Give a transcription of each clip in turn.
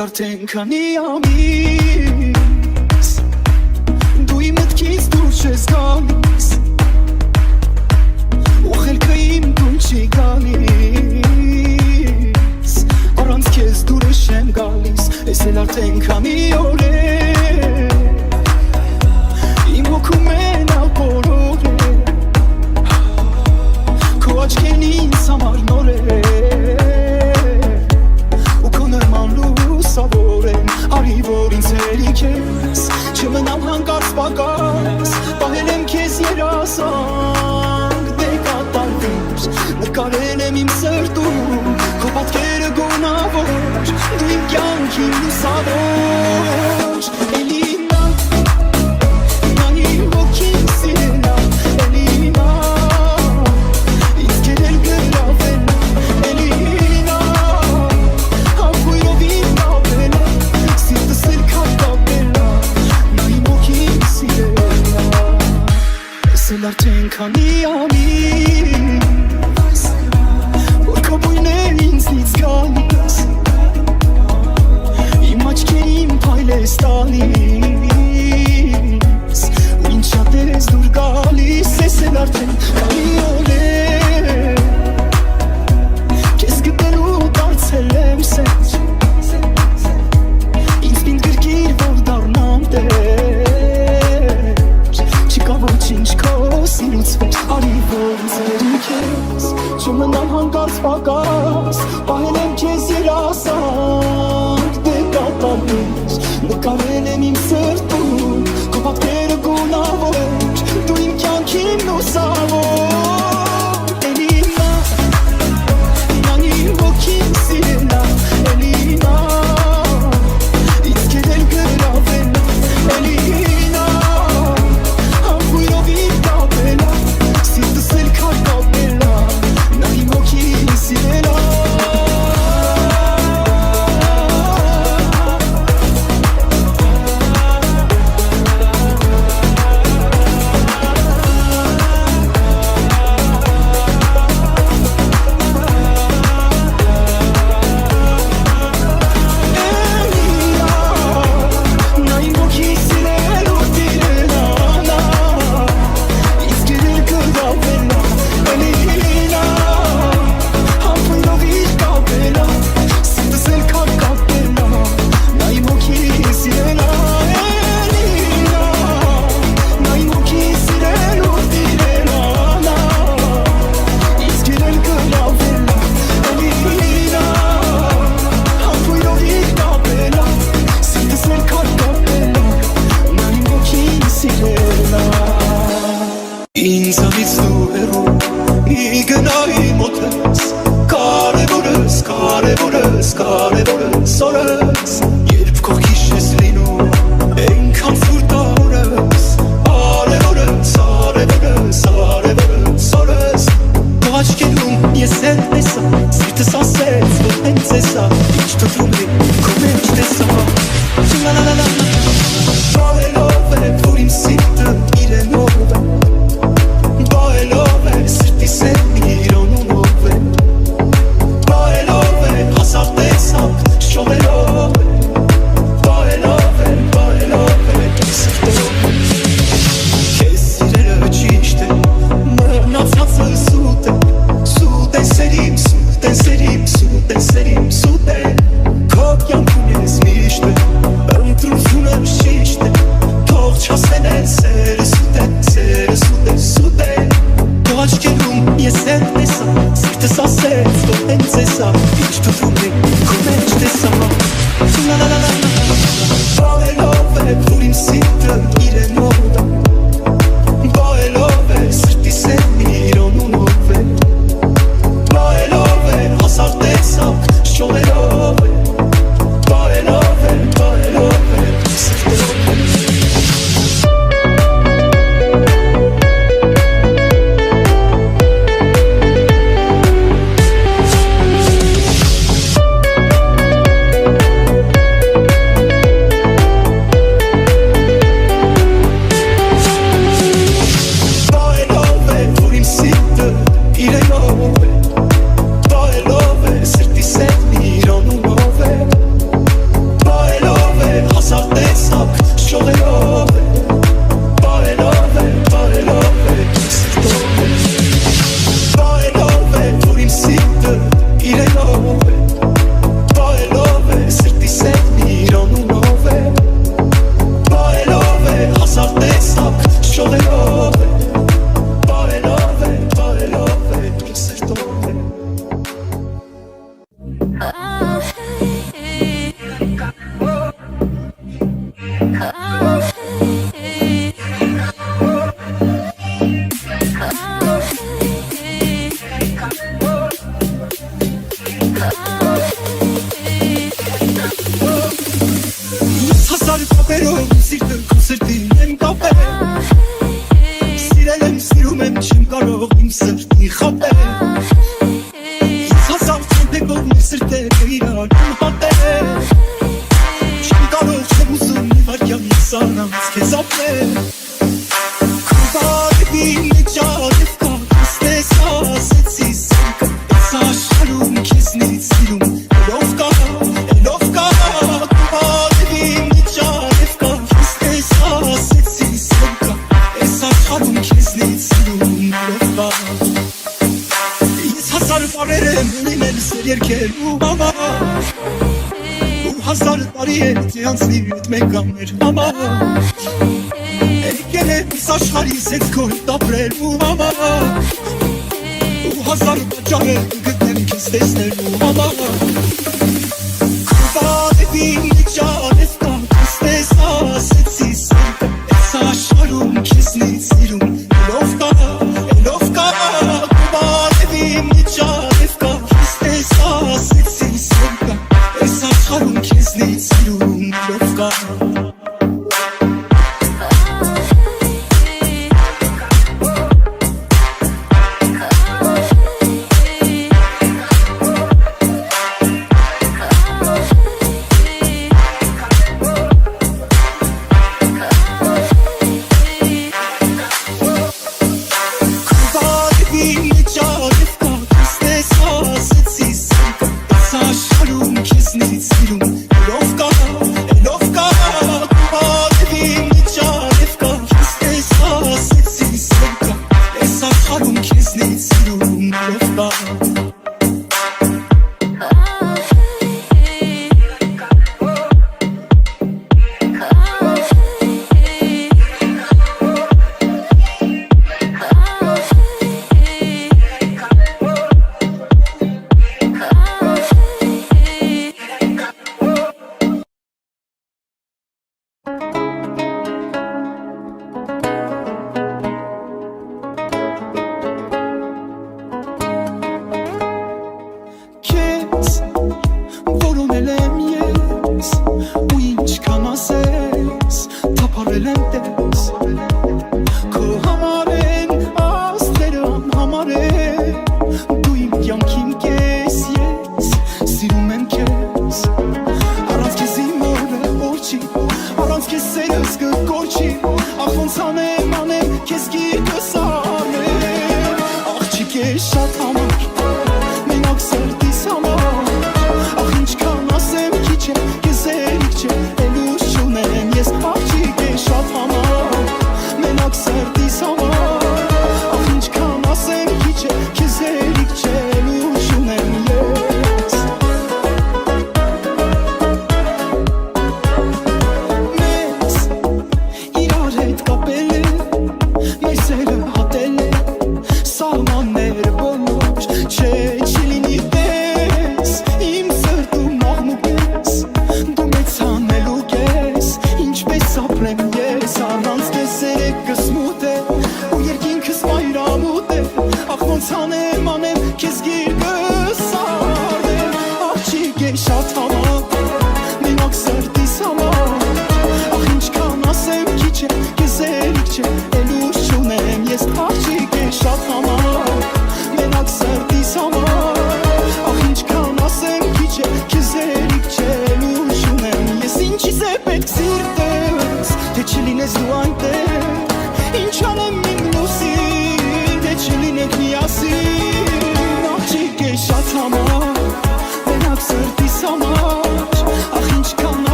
Արդեն քանի ամիս դու իմ մտքից դուրս չես գալիս ու խելքը իմ դու չի գալիս առանց քեզ դուրս չեմ գալիս ես էլ արդեն քանի օր է իմ հոգում են ապորոր է քո աչքերն ինձ համար նոր է Արի որ ինձ հերիք ես չմնամ հանկարծ պակաս պահել եմ քեզ երազանք դե կատարվիր նկարել եմ իմ սրտում քո պատկերը գոնավոր դու իմ կյանքի լուսավոր էլի նա իմ ոգին սիրելա էլի նա ինձ կերել գրավել էլի Արդեն քանի ամիս որ քո բույնն ինձնից գալիս իմ աչքերին փայլ ես տալիս ու ինչ շատ ես դուր գալիս ես էլ արդեն քանի օր է քեզ գտնելու դարձել եմ սենց Կարել եմ իմ սրտում Քո պատկերը գունավոր Դու իմ կյանքին լուսավոր Էլի նա Իման իմ ոգին սիրելա Էլի նա Իսկ էլ գրավելա Էլի նա Համբույրով իր կապելա Սիրտս էլ կապելա Նա իմ ոգին սիրելա Ինձանից դու հեռու մի գնայի մոտս Կարևորս, կարևորս, կարևորս օրս Երբ կողքիս ես լինում այնքան սուրտ օրս Արևորս, արևորս, արևորս օրս Քո աչքերում ես էլ տեսա Սիրտս ասեց որ հենց էսա Ինչ թվում է քո մեջ տեսա Լա լա լա լա Բարելով է որ իմ սիրտը իրենով է Բարելով է սրտիս է իրոնումով է Բարելով է հասար տեսակ շողելով է Բարելով է սրտով Քեզ սիրելը ճիշտ է մռնացածը սուտ է Սուտ է սերիմ, սուտ է սերիմ, սուտ է սերիմ, սուտ է Քո կյանքում ես միշտ է ընտրությունը շիշտ է Թող չասեն են սերը սուտ է, սերը սուտ է, սուտ է Քո աչքերում ես էլ տեսա Սիրտս ասեց որ հենց էսա Ինչ թվում է քո մեջ տեսա Լա լա լա լա Բարելով է որ իմ սիրտը իրենով է Բարելով է սրտիս է իրոնումով է Բարելով է հասար տեսակ շողելով է Բարելով է սրտով քեզնից սիրուն լով կա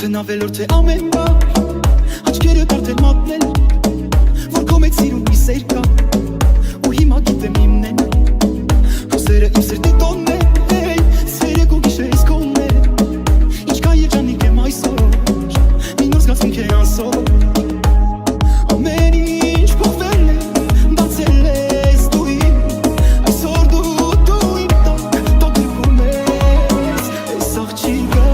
Արդեն ավելորդ է ամեն բար Աչքերը արդեն մատնել Որ քո մեծ սիրուն մի սեր կա Ու հիմա գիտեմ իմն են Հոսերը իմ սրտի տոնն է Սերը քո գիշերից կոնն է Ինչքան երջանիկ եմ այսօր Մի նոր զգացմունք է անսոր Ամեն ինչ փոխվել է Բացել ես դու իմ Այսօր դու իմ տակ գրվում ես Այս աղջիկը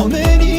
Ամեն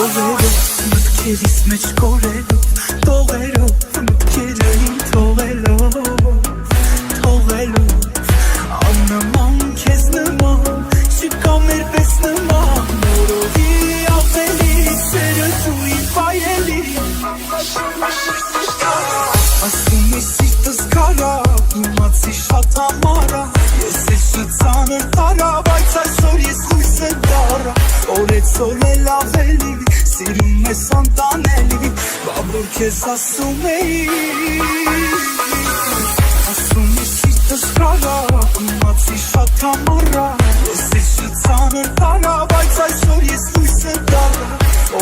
Ողերով մտքերիս մեջ կորելով Տողերով մտքերը իմ թողելով Աննման քեզ նման Չկա մեր պես նման Նորովի ավելի սերը դուի վայելի Ասում ես սիրտս կարա Իմացի շատ համարա Ես ես շծանր տարա Բայց այսօր ես լույս եմ դարա Օրեցօր էլ ավելի Սիրում ես անտանելի Բաբոր քեզ ասում էի Ասում ես սիրտս կարա Իմացի շատ համարա Ես ես շծանր տարա Բայց այսօր ես լույս եմ դարա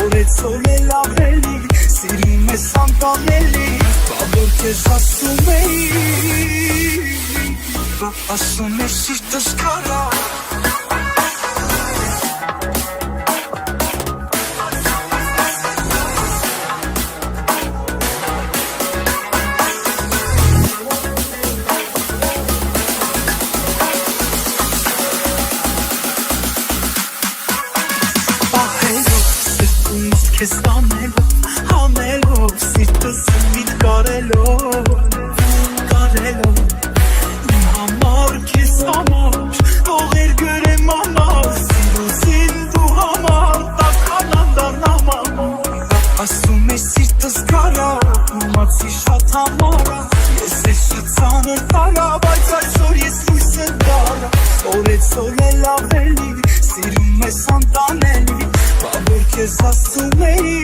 Օրեցօր էլ ավելի Սիրում ես անտանելի Բաբոր քեզ ասում էի Ասում ես սիրտս կարա Քեզ տանելով, հանելով, սիրտս միտ կարելով Իմ համար, քեզ համար, ողեր գրեմ ամար Սիրուսին դու համար, տականան դարնաման Ասում ես սիրտս կարա, իմացի շատ համարա Ես ես շծանր տարա, բայց այսօր ես լույս եմ դարա Օրեցօր էլ ավելի, սիրում ես անտանելի Բաբոր քեզ ասում էի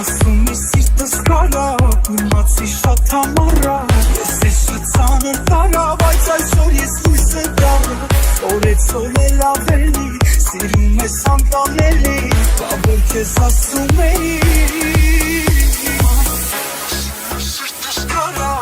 Ասում ես սիրտս կարա Իմացի շատ համարա Ես ես շծանր տարա Բայց այսօր ես լույս եմ դարա Օրեցօր էլ ավելի Սիրում ես անտանելի Բաբոր քեզ ասում էի Սիրտս կարա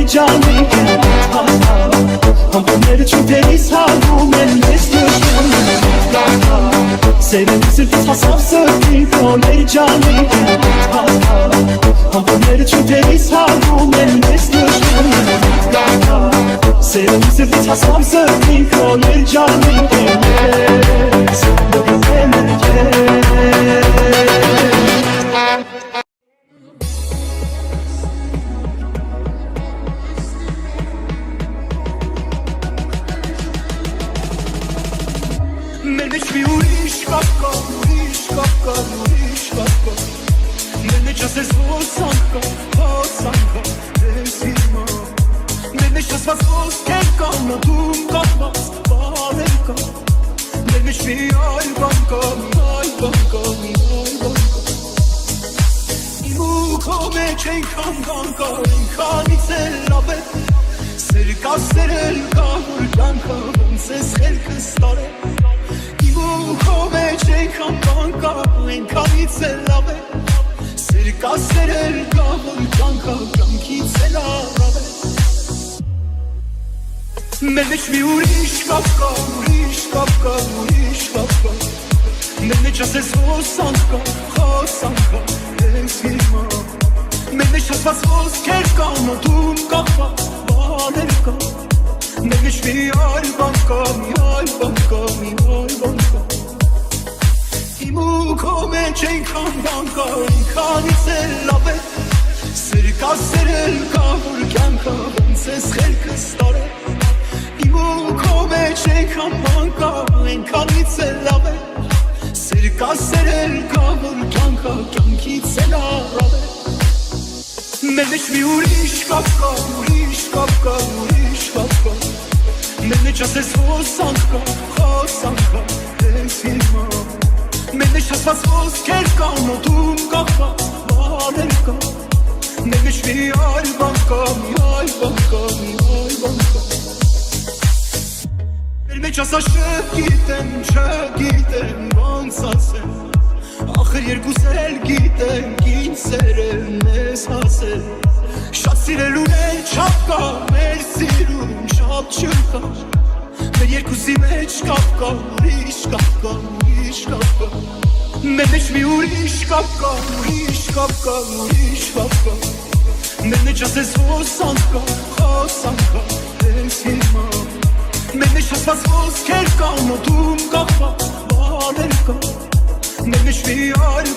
ջանի Համբուրները չուտերիս հալվում են մեզ դժում Սերեն սրտից հասավ սրտի քոներ ջանի Համբուրները չուտերիս հալվում են մեզ դժում Սերեն սրտից հասավ սրտի քոներ ջանի Մեր մեջ մի ուրիշ կապ կա, ուրիշ կապ կա, ուրիշ կապ կա Մեր մեջ ասես ոսանք կա, դես հիմա Մեր մեջ ասված ոսքեր կա, նատում կապված բաներ կա Մեր մեջ մի այլ բան կա, մի այլ բան կա, մի այլ բան կա Իմ ու քո մեջ այնքան բան կա, այնքանից էլ լավ է Սեր կա, սերել կա, որ կյանքը ոնց ես խելքս տարել Քո մեջ այնքան բան կա, այնքանից էլ լավ է Սեր կա, սերել կա, որ կյանքը կյանքից էլ առավ է Մեր մեջ մի ուրիշ կապ կա, ուրիշ կապ կա, ուրիշ կապ կա Մեր մեջ ասես ոսանք կա, դես հիմա Մեր մեջ ասված ոսքեր կա, նոտում կապված բաներ կա Մեր մեջ մի այլ բան կա, մի այլ բան կա, մի այլ բան կա Իմ ու քո մեջ այնքան բան կա, այնքանից էլ լավ է Սեր կա, սերել կա, որ կյանքը ոնց ես խելքս տարել Իմ ու քո մեջ այնքան բան կա, այնքանից էլ լավ է Սեր կա, սերել կա, որ կյանքը կյանքից էլ առավ է Մեր մեջ մի ուրիշ կապ կա, ուրիշ կապ կա, ուրիշ կապ կա Մեր մեջ ասես ոսանք կա, դես հիմա Մեր մեջ ասված ոսքեր կա, նոտում կապված բաներ կա Մեր մեջ մի այլ բան կա, մի այլ բան կա, մի այլ բան կա Մեր մեջ ասա չգիտեմ, ոնց ասեմ Ախր երկուս էլ գիտենք, ինչ սերեն ես հասել Շատ սիրել ունել չապ կա, մեր սիրում չապ չկա Մեր երկուսի մեջ կապ կա, ուրիշ կապ կա, ուրիշ կապ կա Մեր մեջ մի ուրիշ կապ կա, ուրիշ կապ կա, ուրիշ կապ կա Մեր մեջ ասես ոսանք կա, դես հիմա Մեր մեջ ասված ոսքեր կա, նոտում կապված բաներ կա Մեր մեջ մի այլ